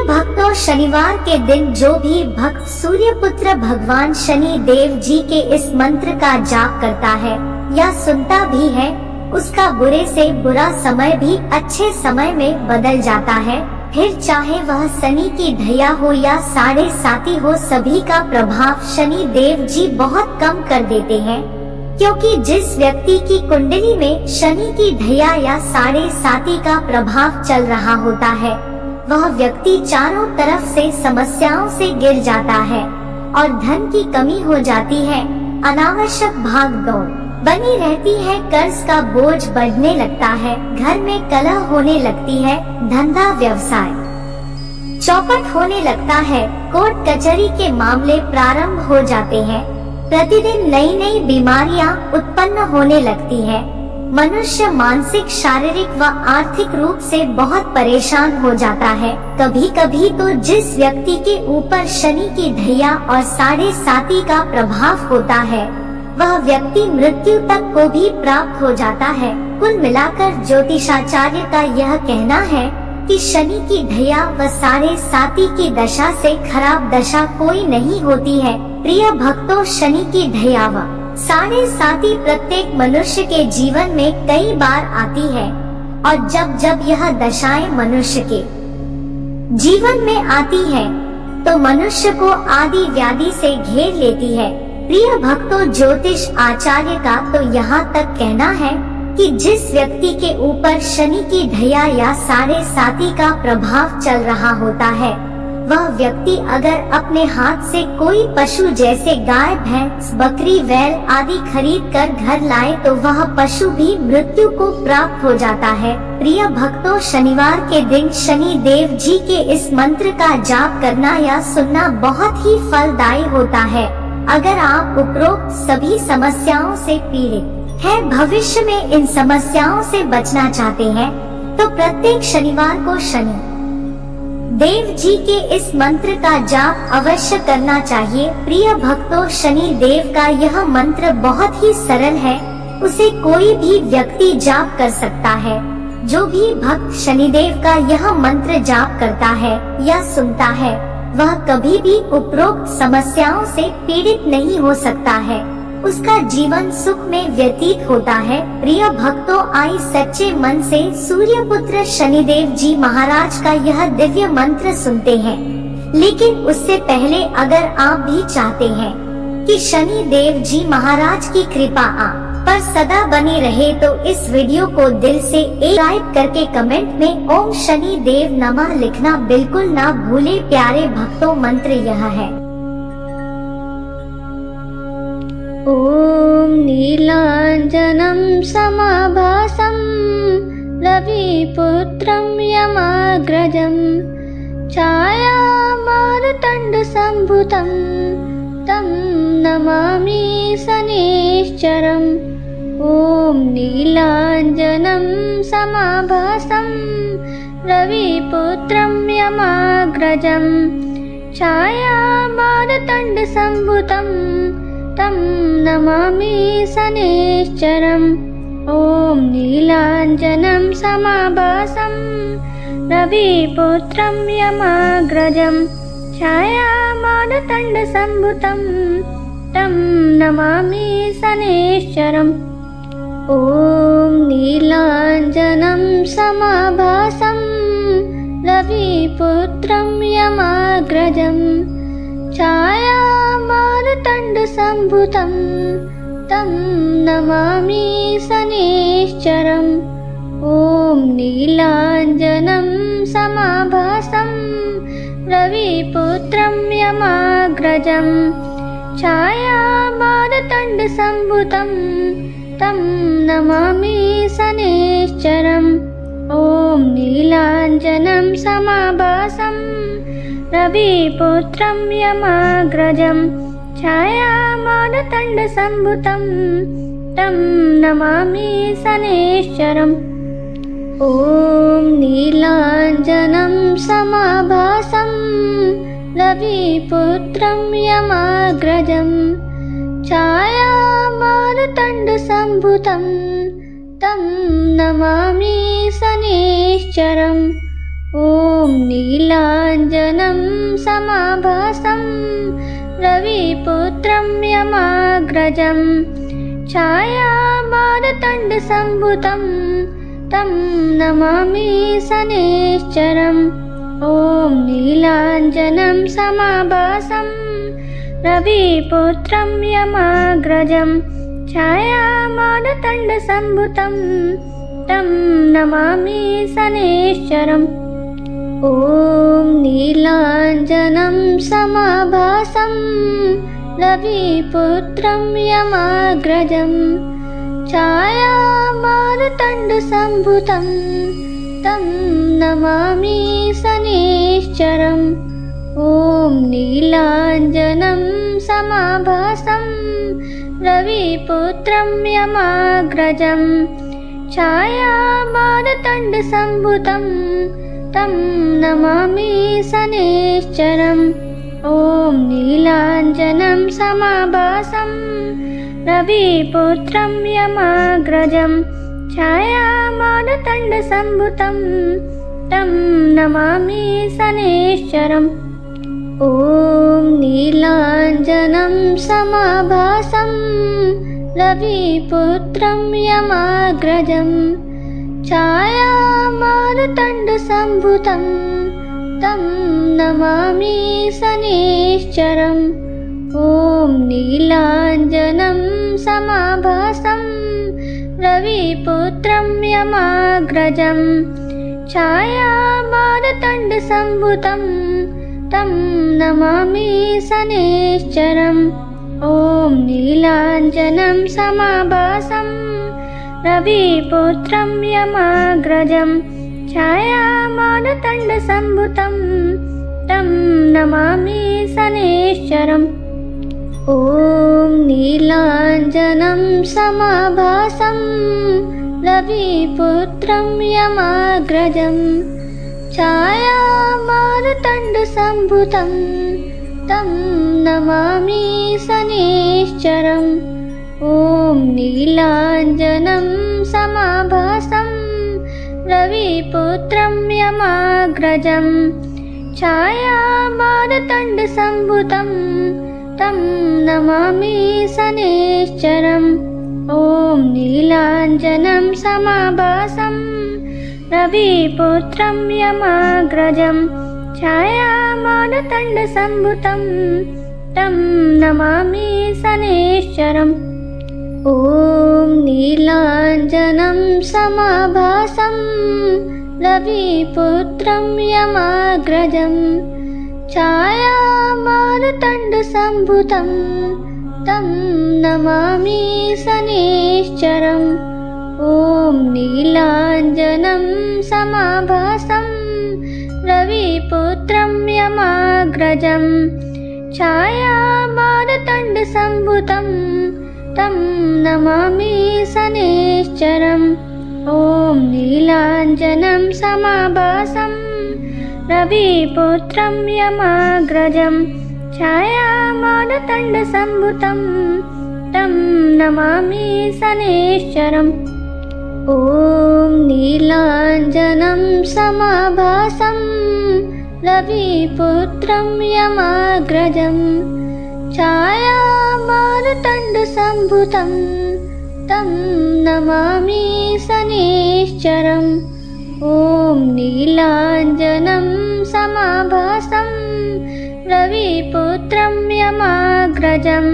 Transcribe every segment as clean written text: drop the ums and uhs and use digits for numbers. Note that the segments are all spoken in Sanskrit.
भक्तों, शनिवार के दिन जो भी भक्त सूर्यपुत्र भगवान शनि देव जी के इस मंत्र का जाप करता है या सुनता भी है, उसका बुरे से बुरा समय भी अच्छे समय में बदल जाता है। फिर चाहे वह शनि की ढैया हो या 7.5 हो, सभी का प्रभाव शनि देव जी बहुत कम कर देते हैं। क्योंकि जिस व्यक्ति की कुंडली में शनि की ढैया या 7.5 का प्रभाव चल रहा होता है, वह व्यक्ति चारों तरफ से समस्याओं से घिर जाता है और धन की कमी हो जाती है, अनावश्यक भाग दौड़ बनी रहती है, कर्ज का बोझ बढ़ने लगता है, घर में कलह होने लगती है, धंधा व्यवसाय चौपट होने लगता है, कोर्ट कचहरी के मामले प्रारंभ हो जाते हैं, प्रतिदिन नई नई बीमारियां उत्पन्न होने लगती है। मनुष्य मानसिक, शारीरिक व आर्थिक रूप से बहुत परेशान हो जाता है। कभी कभी तो जिस व्यक्ति के ऊपर शनि की ढैया और 7.5 का प्रभाव होता है, वह व्यक्ति मृत्यु तक को भी प्राप्त हो जाता है। कुल मिलाकर ज्योतिषाचार्य का यह कहना है कि शनि की ढैया व 7.5 की दशा से खराब दशा कोई नहीं होती है। प्रिय भक्तों, शनि की ढैया व 7.5 प्रत्येक मनुष्य के जीवन में कई बार आती है और जब जब यह दशाएं मनुष्य के जीवन में आती है तो मनुष्य को आदि व्याधि से घेर लेती है। प्रिय भक्तों, ज्योतिष आचार्य का तो यहाँ तक कहना है कि जिस व्यक्ति के ऊपर शनि की ढैया या 7.5 का प्रभाव चल रहा होता है, वह व्यक्ति अगर अपने हाथ से कोई पशु जैसे गाय, भैंस, बकरी, बैल आदि खरीद कर घर लाए तो वह पशु भी मृत्यु को प्राप्त हो जाता है। प्रिय भक्तों, शनिवार के दिन शनि देव जी के इस मंत्र का जाप करना या सुनना बहुत ही फलदायी होता है। अगर आप उपरोक्त सभी समस्याओं से पीड़ित हैं, भविष्य में इन समस्याओं से बचना चाहते हैं, तो प्रत्येक शनिवार को शनि देव जी के इस मंत्र का जाप अवश्य करना चाहिए। प्रिय भक्तों, शनि देव का यह मंत्र बहुत ही सरल है, उसे कोई भी व्यक्ति जाप कर सकता है। जो भी भक्त शनिदेव का यह मंत्र जाप करता है या सुनता है, वह कभी भी उपरोक्त समस्याओं से पीड़ित नहीं हो सकता है, उसका जीवन सुख में व्यतीत होता है। प्रिय भक्तों, आई सच्चे मन से सूर्यपुत्र शनिदेव जी महाराज का यह दिव्य मंत्र सुनते हैं। लेकिन उससे पहले अगर आप भी चाहते हैं कि शनि देव जी महाराज की कृपा आप पर सदा बनी रहे, तो इस वीडियो को दिल से लाइक करके कमेंट में ओम शनि देव नमः लिखना बिल्कुल ना भूले। प्यारे भक्तों, मंत्र यह है। ॐ नीलाञ्जनं समाभासं रविपुत्रं यमाग्रजं छायामारुतण्डसम्भुतं तं नमामि शनैश्चरम्। ॐ नीलाञ्जनं समाभासं रविपुत्रं यमाग्रजं छायामारुतण्डसम्भुतं तं नमामि शनैश्चरम्। ॐ नीलाञ्जनं समाभासं रविपुत्रं यमाग्रजं छायामारुतण्डसम्भुतं तं नमामि शनैश्चरम्। ॐ नीलाञ्जनं समाभासं रविपुत्रं यमाग्रजं छायामारुतण्डसम्भुतं तं नमामि शनैश्चरम्। ॐ नीलाञ्जनं समाभासं रविपुत्रं यमाग्रजं छायामारुतण्डसम्भुतं तं नमामि शनैश्चरम्। ॐ नीलाञ्जनं समाभासं रविपुत्रं यमाग्रजं छायामारुतण्डसम्भुतं तं नमामि शनैश्चरम्। ॐ नीलाञ्जनं समाभासं रविपुत्रं यमाग्रजं छायामारुतण्डसम्भुतं तं नमामि शनैश्चरम्। ॐ नीलाञ्जनं समाभासं रविपुत्रं यमाग्रजं छायामार्तण्डसम्भुतं तं नमामि शनैश्चरम् ॐ नीलाञ्जनं समाभासं रविपुत्रं यमाग्रजं छायामार्तण्डसम्भुतं तं नमामि शनैश्चरम् ॐ नीलाञ्जनं समाभासं रविपुत्रं यमाग्रजं छायामार्तण्डसम्भुतं तं नमामि शनैश्चरम् ॐ नीलाञ्जनं समाभासं रविपुत्रं यमाग्रजं छायामार्तण्डसम्भुतं तं नमामि शनैश्चरम् ॐ नीलाञ्जनं समाभासं रविपुत्रं यमाग्रजं छायामार्तण्डसम्भुतं तं नमामि शनैश्चरम् ॐ नीलाञ्जनं समाभासं रविपुत्रं यमाग्रजं छायामार्तण्डसम्भुतं तं नमामि शनैश्चरम् ॐ नीलाञ्जनं समाभासं रविपुत्रं यमाग्रजं छायामार्तण्डसम्भुतं तं नमामि शनैश्चरम् ॐ नीलाञ्जनं समाभासं रविपुत्रं यमाग्रजं छायामार्तण्डसम्भुतं तं नमामि शनैश्चरम् ॐ नीलाञ्जनं समाभासं रविपुत्रं यमाग्रजं छायामार्तण्डसम्भुतं तं नमामि शनैश्चरम् ॐ नीलाञ्जनं समाभासं रविपुत्रं यमाग्रजं छायामार्तण्डसम्भुतं तं नमामि शनैश्चरम् ॐ नीलाञ्जनं समाभासं रविपुत्रं यमाग्रजं छायामार्तण्डसम्भुतं तं नमामि शनैश्चरम् ॐ नीलाञ्जनं समाभासं रविपुत्रं यमाग्रजं छायामार्तण्डसम्भुतं तं नमामि शनैश्चरम् ॐ नीलाञ्जनं समाभासं रविपुत्रं यमाग्रजं छायामार्तण्डसम्भुतं तं नमामि शनैश्चरम् ॐ नीलाञ्जनं समाभासं रविपुत्रं यमाग्रजं छायामार्तण्डसम्भुतं तं नमामि शनैश्चरम् ॐ नीलाञ्जनं समाभासं रविपुत्रं यमाग्रजं छायामार्तण्डसम्भुतं तं नमामि शनैश्चरम् ॐ नीलाञ्जनं समाभासं रविपुत्रं यमाग्रजं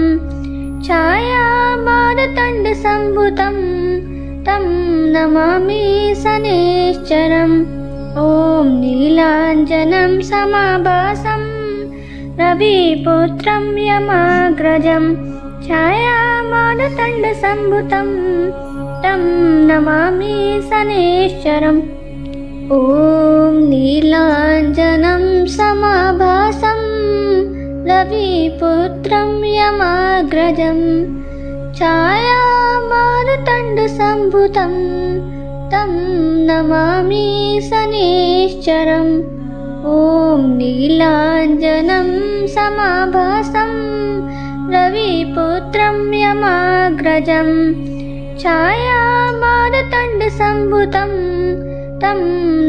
छायामार्तण्डसम्भुतं तं नमामि शनैश्चरम् ॐ नीलाञ्जनं समाभासं रविपुत्रं यमाग्रजं छायामार्तण्डसम्भुतं तं नमामि शनैश्चरम् ॐ नीलाञ्जनं समाभासं रविपुत्रं यमाग्रजं छायामार्तण्डसम्भुतं तं नमामि शनैश्चरम् ॐ नीलाञ्जनं समाभासं रविपुत्रं यमाग्रजं छायामार्तण्डसम्भुतं तं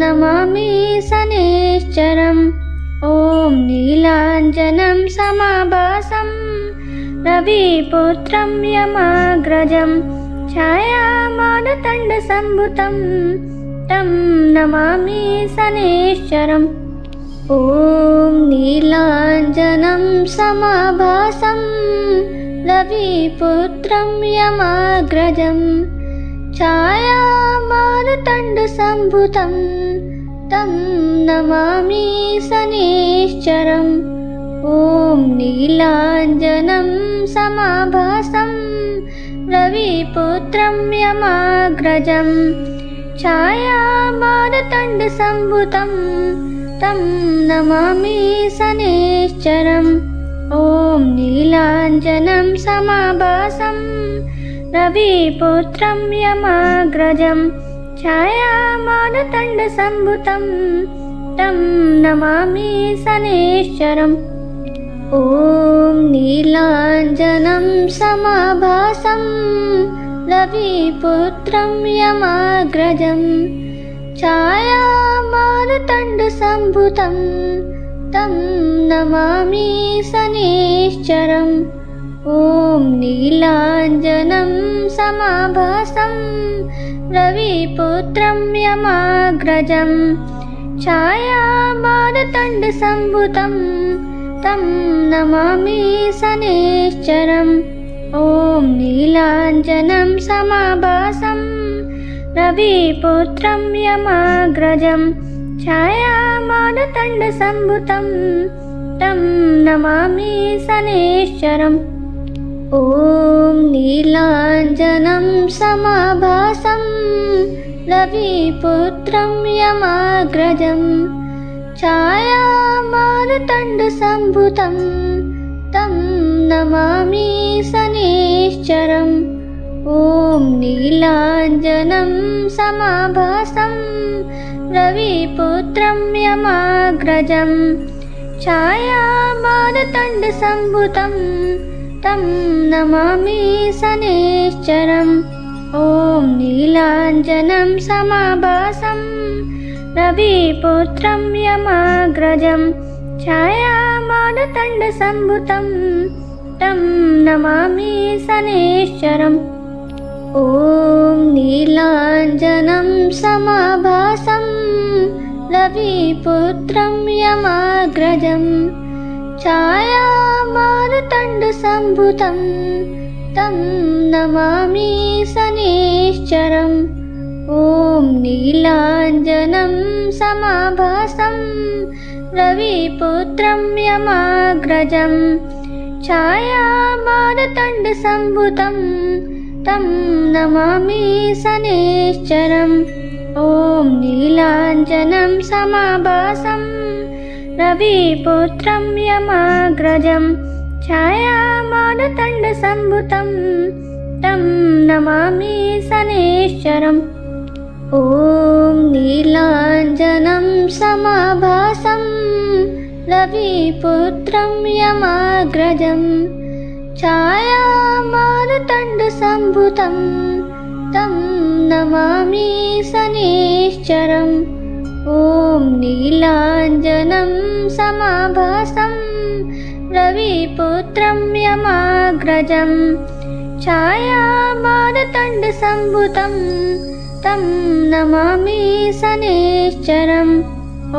नमामि शनैश्चरम्। ॐ नीलाञ्जनं समाभासं रविपुत्रं यमाग्रजं छायामारुतण्डसम्भुतं तं नमामि शनैश्चरम्। ॐ नीलाञ्जनं समाभासं रविपुत्रं यमाग्रजं छायामारुतण्डसम्भुतं तं नमामि शनैश्चरम्। ॐ नीलाञ्जनं समाभासं रविपुत्रं यमाग्रजं छायामारुतण्डसम्भुतं तं नमामि शनैश्चरम्। ॐ नीलाञ्जनं समाभासं रविपुत्रं यमाग्रजं छायामारुतण्डसम्भुतं तं नमामि शनैश्चरम्। ॐ नीलाञ्जनं समाभासं रविपुत्रं यमाग्रजं छायामारुतण्डसम्भुतं तं नमामि शनैश्चरम्। ॐ नीलाञ्जनं समाभासं रविपुत्रं यमाग्रजं छायामारुतण्डसम्भुतं तं नमामि शनैश्चरम्। ॐ नीलाञ्जनं समाभासं रविपुत्रं यमाग्रजं छायामारुतण्डसम्भुतं तं नमामि शनैश्चरम्। ॐ नीलाञ्जनं समाभासं रविपुत्रं यमाग्रजं छायामारुतण्डसम्भुतं तं नमामि शनैश्चरम्। ॐ नीलाञ्जनं समाभासं रविपुत्रं यमाग्रजं छायामारुतण्डसम्भुतं तं नमामि शनैश्चरम्। ॐ नीलाञ्जनं समाभासं रविपुत्रं यमाग्रजं छायामारुतण्डसम्भुतं तं नमामि शनैश्चरम्। ॐ नीलाञ्जनं समाभासं रविपुत्रं यमाग्रजं छायामारुतण्डसम्भुतं तं नमामि शनैश्चरम्। ॐ नीलाञ्जनं समाभासं रविपुत्रं यमाग्रजं छायामारुतण्डसम्भुतं तं नमामि शनैश्चरम्। ॐ नीलाञ्जनं समाभासं रविपुत्रं यमाग्रजं छायामारुतण्डसम्भुतं तं नमामि शनैश्चरम्। ॐ नीलाञ्जनं समाभासं रविपुत्रं यमाग्रजं छायामारुतण्डसम्भुतं तं नमामि शनैश्चरम्। ॐ नीलाञ्जनं समाभासं रविपुत्रं यमाग्रजं छायामारुतण्डसम्भुतं तं नमामि शनैश्चरम्। ॐ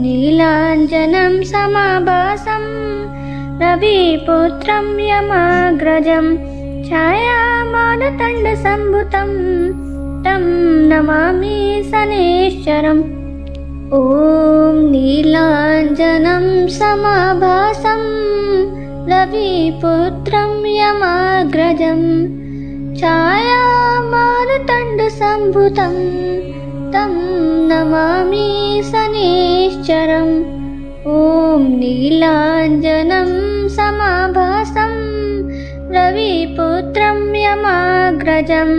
नीलाञ्जनं समाभासं रविपुत्रं यमाग्रजं छायामारुतण्डसम्भुतं तं नमामि शनैश्चरम्। ॐ नीलाञ्जनं समाभासं रविपुत्रं यमाग्रजं छायामारुतण्डसम्भुतं तं नमामि शनैश्चरम्। ॐ नीलाञ्जनं समाभासं रविपुत्रं यमाग्रजं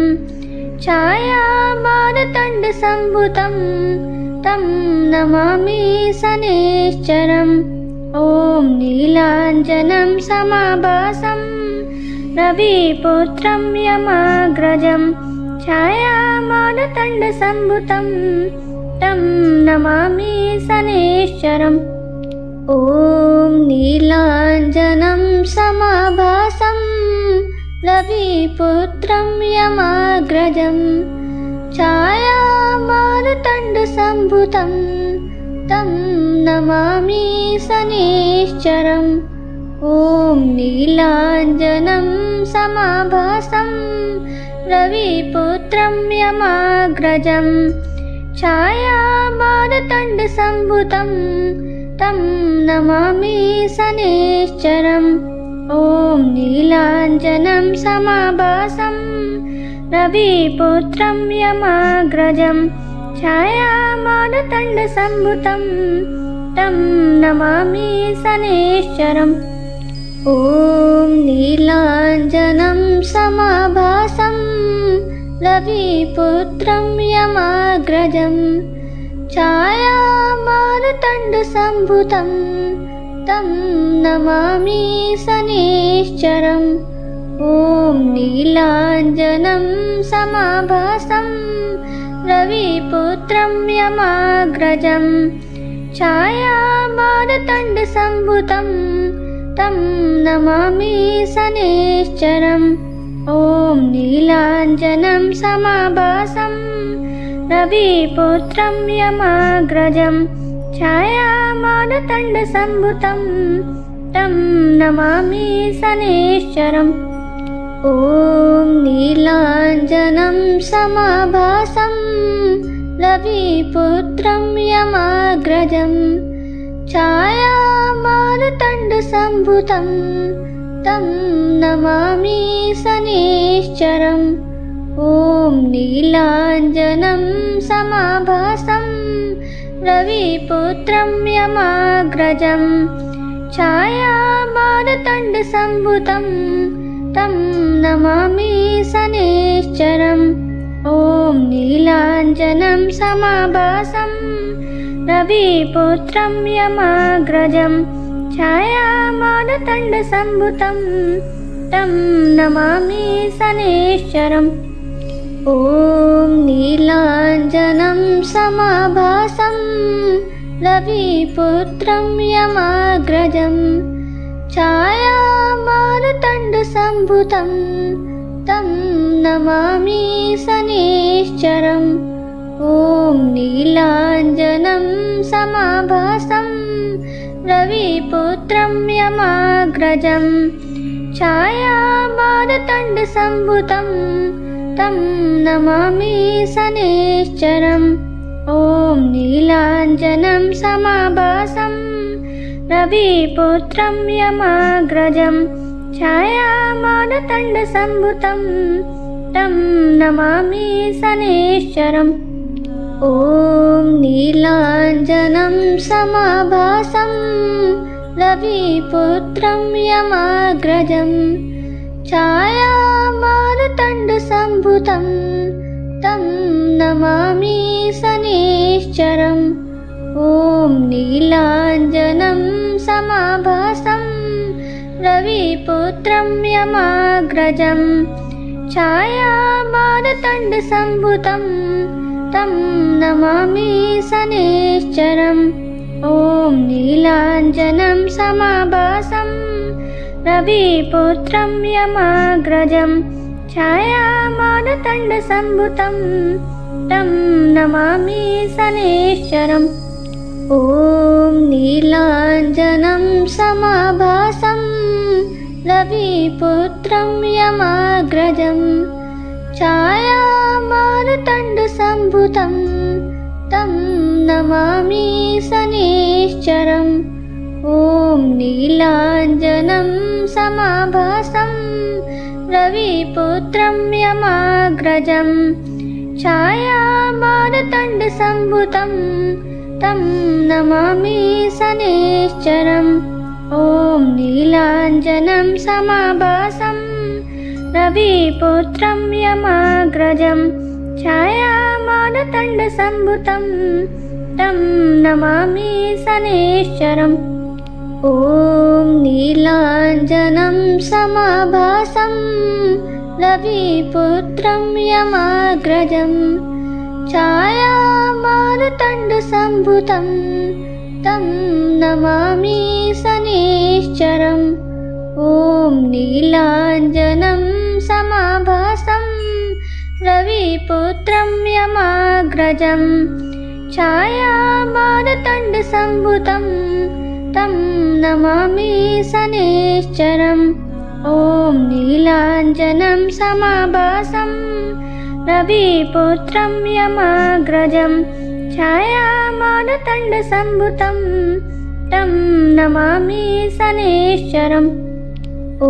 छायामारुतण्डसम्भुतं तं नमामि शनैश्चरम्। ॐ नीलाञ्जनं समाभासं रविपुत्रं यमाग्रजं छायामारुतण्डसम्भुतं तं नमामि शनैश्चरम्। ॐ नीलाञ्जनं समाभासं रविपुत्रं यमाग्रजं छायामारुतण्डसम्भुतं तं नमामि शनैश्चरम्। ॐ नीलाञ्जनं समाभासं रविपुत्रं यमाग्रजं छायामारुतण्डसम्भुतं तं नमामि शनैश्चरम्। ॐ नीलाञ्जनं समाभासं रविपुत्रं यमाग्रजं छायामारुतण्डसम्भुतं तं नमामि शनैश्चरम्। ॐ नीलाञ्जनं समाभासं रविपुत्रं यमाग्रजं छायामारुतण्डसम्भुतं तं नमामि शनैश्चरम्। ॐ नीलाञ्जनं समाभासं रविपुत्रं यमाग्रजं छायामारुतण्डसम्भुतं तं नमामि शनैश्चरम्। ॐ नीलाञ्जनं समाभासं रविपुत्रं यमाग्रजं छायामारुतण्डसम्भुतं तं नमामि शनैश्चरम्। ॐ नीलाञ्जनं समाभासं रविपुत्रं यमाग्रजं छायामारुतण्डसम्भुतं तं नमामि शनैश्चरम्। ॐ नीलाञ्जनं समाभासं रविपुत्रं यमाग्रजं छायामारुतण्डसम्भुतं तं नमामि शनैश्चरम्। ॐ नीलाञ्जनं समाभासं रविपुत्रं यमाग्रजं छायामारुतण्डसम्भुतं तं नमामि शनैश्चरम्। ॐ नीलाञ्जनं समाभासं रविपुत्रं यमाग्रजं छायामारुतण्डसम्भुतं तं नमामि शनैश्चरम्। ॐ नीलाञ्जनं समाभासं रविपुत्रं यमाग्रजं छायामारुतण्डसम्भुतं तं नमामि शनैश्चरम्। ॐ नीलाञ्जनं समाभासं रविपुत्रं यमाग्रजं छायामारुतण्डसम्भुतं तं नमामि शनैश्चरम्। ॐ नीलाञ्जनं समाभासं रविपुत्रं यमाग्रजं छायामारुतण्डसम्भुतं तं नमामि शनैश्चरम्। ॐ नीलाञ्जनं समाभासं रविपुत्रं यमाग्रजं छायामारुतण्डसम्भुतं तं नमामि शनैश्चरम्। ॐ नीलाञ्जनं समाभासं रविपुत्रं यमाग्रजं छायामारुतण्डसम्भुतं तं नमामि शनैश्चरम्। ॐ नीलाञ्जनं समाभासं रविपुत्रं यमाग्रजं छायामारुतण्डसम्भुतं तं नमामि शनैश्चरम्। ॐ नीलाञ्जनं समाभासं रविपुत्रं यमाग्रजं छायामारुतण्डसम्भुतं तं नमामि शनैश्चरम्। ॐ नीलाञ्जनं समाभासं रविपुत्रं यमाग्रजं छायामारुतण्डसम्भुतं तं नमामि शनैश्चरम्। ॐ नीलाञ्जनं समाभासं रविपुत्रं यमाग्रजं छायामारुतण्डसम्भुतं मारुतण्डसम्भुतं तं नमामि शनैश्चरम्। ॐ नीलाञ्जनं समाभासं रविपुत्रं यमाग्रजं छायामारुतण्डसम्भुतं तं नमामि शनैश्चरम्। ॐ नीलाञ्जनं समाभासं रविपुत्रं यमाग्रजं छायामारुतण्डसम्भुतं तं नमामि शनैश्चरम्। ॐ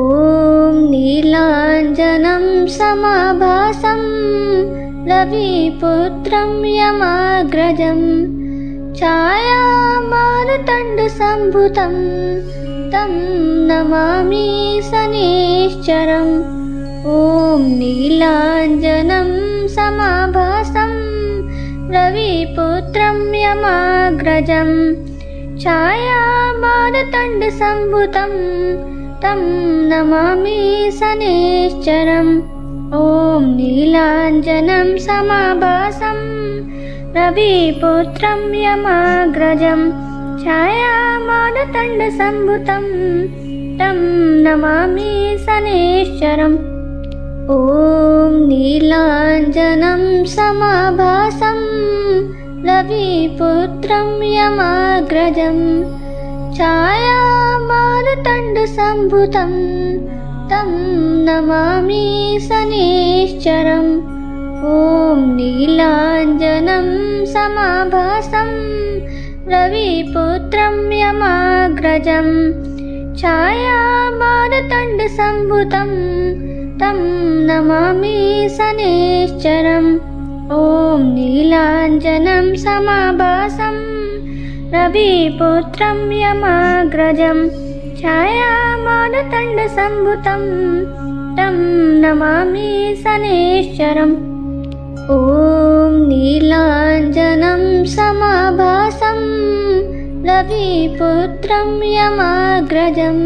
नीलाञ्जनं समाभासं रविपुत्रं यमाग्रजं छायामारुतण्डसम्भुतं तं नमामि शनैश्चरम्। ॐ नीलाञ्जनं समाभासं रविपुत्रं यमाग्रजं छायामारुतण्डसम्भुतं तं नमामि शनैश्चरम्। ॐ नीलाञ्जनं समाभासं रविपुत्रं यमाग्रजं छायामारुतण्डसम्भुतं तं नमामि शनैश्चरम्। ॐ नीलाञ्जनं समाभासं रविपुत्रं यमाग्रजं छायामारुतण्डसम्भुतं तं नमामि शनैश्चरम्। ॐ नीलाञ्जनं समाभासं रविपुत्रं यमाग्रजं छायामारुतण्डसम्भुतं तं नमामि शनैश्चरम्। ॐ नीलाञ्जनं समाभासं रविपुत्रं यमाग्रजं छायामारुतण्डसम्भुतं तं नमामि शनैश्चरम्। ॐ नीलाञ्जनं समाभासं रविपुत्रं यमाग्रजं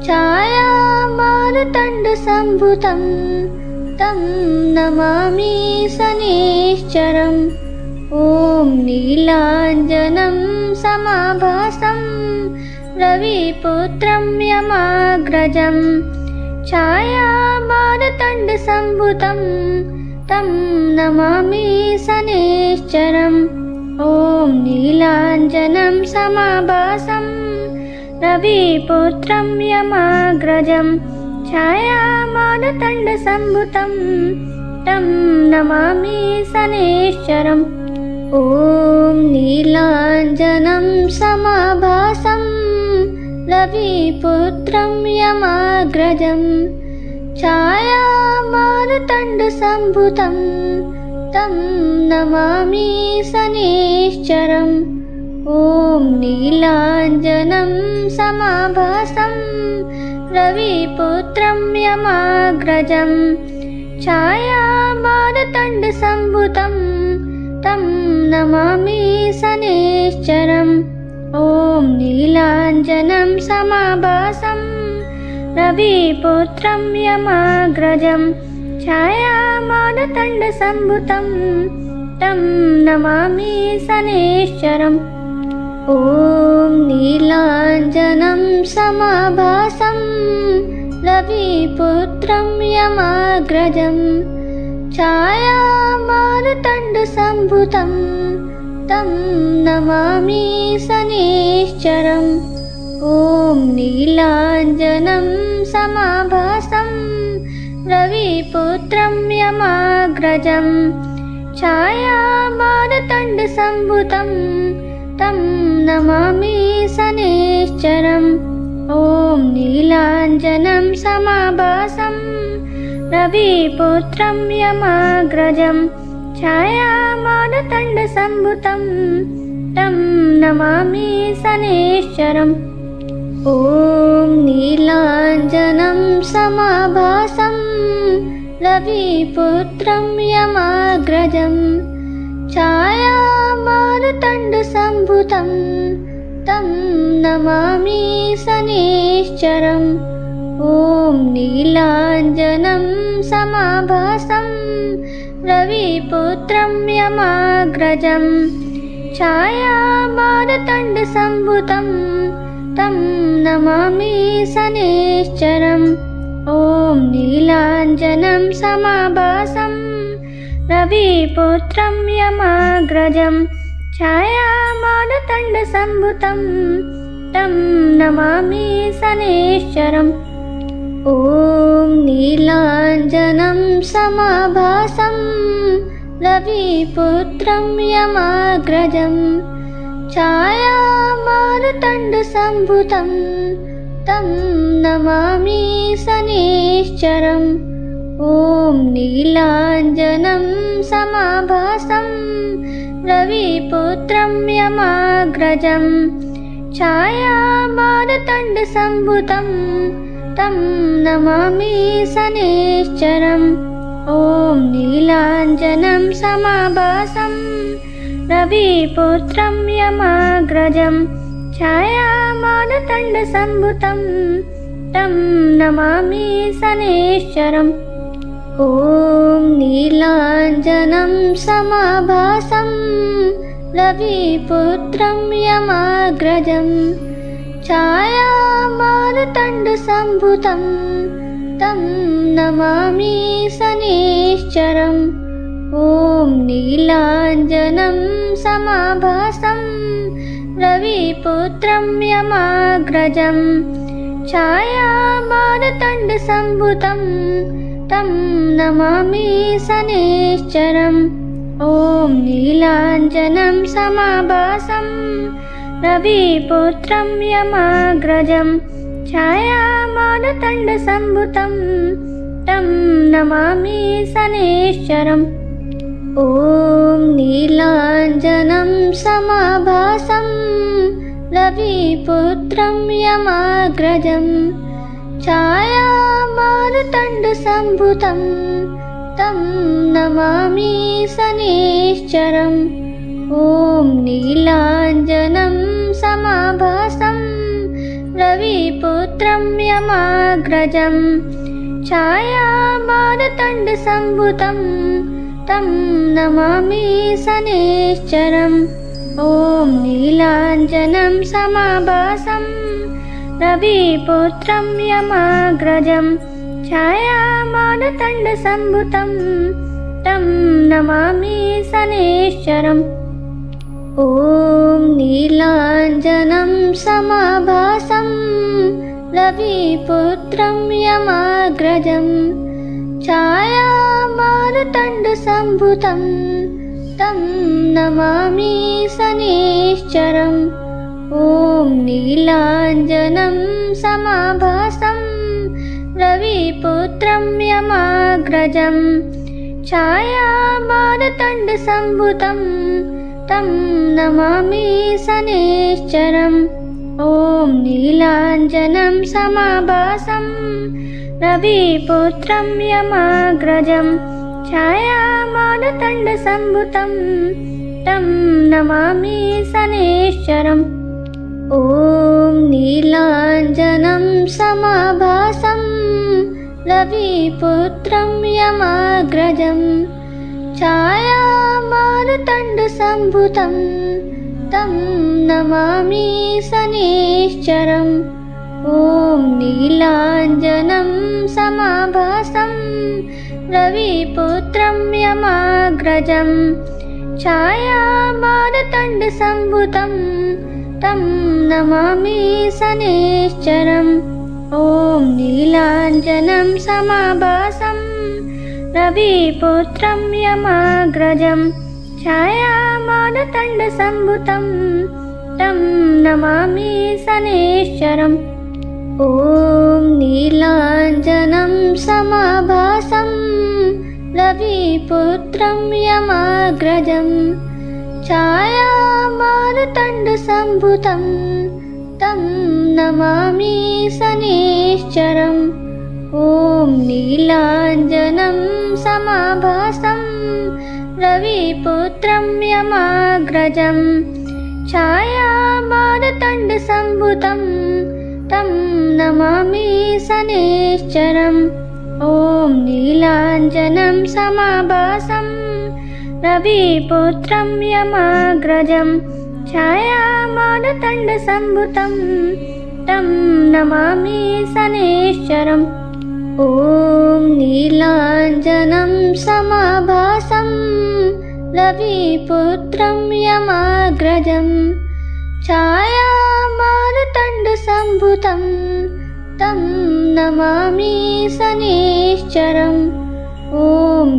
छायामारुतण्डसम्भुतं तं नमामि शनैश्चरम्। ॐ नीलाञ्जनं समाभासं रविपुत्रं यमाग्रजं छायामारुतण्डसम्भुतं तं नमामि शनैश्चरम्। ॐ नीलाञ्जनं समाभासं रविपुत्रं यमाग्रजं छायामारुतण्डसम्भुतं तं नमामि शनैश्चरम्। ॐ नीलाञ्जनं समाभासं रविपुत्रं यमाग्रजं छायामारुतण्डसम्भुतं तं नमामि शनैश्चरम्। ॐ नीलाञ्जनं समाभासं रविपुत्रं यमाग्रजं छायामारुतण्डसम्भुतं तं नमामि शनैश्चरम्। ॐ नीलाञ्जनं समाभासं रविपुत्रं यमाग्रजं छायामारुतण्डसम्भुतं तं नमामि शनैश्चरम्। ॐ नीलाञ्जनं समाभासं रविपुत्रं यमाग्रजं छायामारुतण्डसम्भुतं तं नमामि शनैश्चरम्। ॐ नीलाञ्जनं समाभासं रविपुत्रं यमाग्रजं छायामारुतण्डसम्भुतं तं नमामि शनैश्चरम्। ॐ नीलाञ्जनं समाभासं रविपुत्रं यमाग्रजं छायामारुतण्डसम्भुतं तं नमामि शनैश्चरम्। ॐ नीलाञ्जनं समाभासं रविपुत्रं यमाग्रजं छायामारुतण्डसम्भुतं तं नमामि शनैश्चरम्। ॐ नीलाञ्जनं समाभासं रविपुत्रं यमाग्रजं छायामारुतण्डसम्भुतं तं नमामि शनैश्चरम्। ॐ नीलाञ्जनं समाभासं रविपुत्रं यमाग्रजं छायामारुतण्डसम्भुतं तं नमामि शनैश्चरम्। ॐ नीलाञ्जनं समाभासं रविपुत्रं यमाग्रजं छायामारुतण्डसम्भुतं तं नमामि शनैश्चरम्। ॐ नीलाञ्जनं समाभासं रविपुत्रं यमाग्रजं छायामारुतण्डसम्भुतं तं नमामि शनैश्चरम्। ॐ नीलाञ्जनं समाभासं रविपुत्रं यमाग्रजं छायामारुतण्डसम्भुतं तं नमामि शनैश्चरम्। ॐ नीलाञ्जनं समाभासं रविपुत्रं यमाग्रजं छायामारुतण्डसम्भुतं तं नमामि शनैश्चरम्। ॐ नीलाञ्जनं समाभासं रविपुत्रं यमाग्रजं छायामारुतण्डसम्भुतं तं नमामि शनैश्चरम्। ॐ नीलाञ्जनं समाभासं रविपुत्रं यमाग्रजं छायामारुतण्डसम्भुतं तं नमामि शनैश्चरम्। ॐ नीलाञ्जनं समाभासं रविपुत्रं यमाग्रजं छायामारुतण्डसम्भुतं तं नमामि शनैश्चरम्। ॐ नीलाञ्जनं समाभासं रविपुत्रं यमाग्रजं छायामारुतण्डसम्भुतं तं नमामि शनैश्चरम्। ॐ नीलाञ्जनं समाभासं रविपुत्रं यमाग्रजं छायामारुतण्डसम्भुतं तं नमामि शनैश्चरम्। ॐ नीलाञ्जनं समाभासं रविपुत्रं यमाग्रजं छायामारुतण्डसम्भुतं तं नमामि शनैश्चरम्। ॐ नीलाञ्जनं समाभासं रविपुत्रं यमाग्रजं छायामारुतण्डसम्भुतं तं नमामि शनैश्चरम्। ॐ नीलाञ्जनं समाभासं रविपुत्रं यमाग्रजं छायामारुतण्डसम्भुतं तं नमामि शनैश्चरम्। ॐ नीलाञ्जनं समाभासं रविपुत्रं यमाग्रजं छायामारुतण्डसम्भुतं तं नमामि शनैश्चरम्। ॐ नीलाञ्जनं समाभासं रविपुत्रं यमाग्रजं छायामारुतण्डसम्भुतं तं नमामि शनैश्चरम्। ॐ नीलाञ्जनं समाभासं रविपुत्रं यमाग्रजं छायामारुतण्डसम्भुतं तं नमामि शनैश्चरम्। ॐ नीलाञ्जनं समाभासं रविपुत्रं यमाग्रजं छायामारुतण्डसम्भुतं तं नमामि शनैश्चरम्। ॐ नीलाञ्जनं समाभासं रविपुत्रं यमाग्रजं छायामारुतण्डसम्भुतं तं नमामि शनैश्चरम्। ॐ नीलाञ्जनं समाभासं रविपुत्रं यमाग्रजं छायामारुतण्डसम्भुतं तं नमामि शनैश्चरम्। ॐ नीलाञ्जनं समाभासं रविपुत्रं यमाग्रजं छायामारुतण्डसम्भुतं तं नमामि शनैश्चरम्। ॐ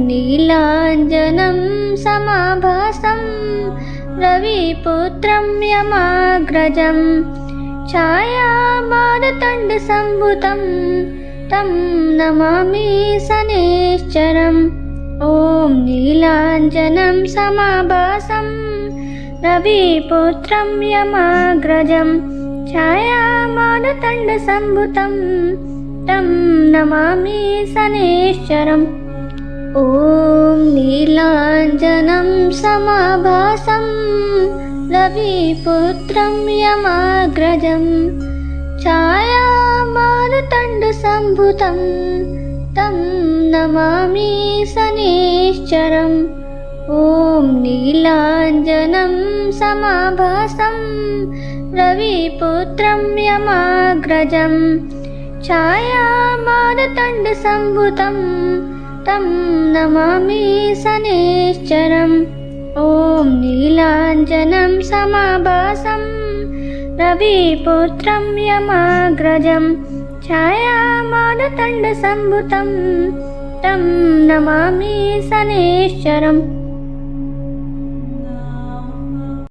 नीलाञ्जनं समाभासं रविपुत्रं यमाग्रजं छायामारुतण्डसम्भुतं तं नमामि शनैश्चरम्। ॐ नीलाञ्जनं समाभासं रविपुत्रं यमाग्रजं छायामारुतण्डसम्भुतं तं नमामि शनैश्चरम्। ॐ नीलाञ्जनं समाभासं रविपुत्रं यमाग्रजं छायामारुतण्डसम्भुतं तं नमामि शनैश्चरम्। ॐ नीलाञ्जनं समाभासं रविपुत्रं यमाग्रजं छायामारुतण्डसम्भुतं तं नमामि शनैश्चरम्। ॐ नीलाञ्जनं समाभासं रविपुत्रं यमाग्रजं छायामारुतण्डसम्भुतं तं नमामि शनैश्चरम्।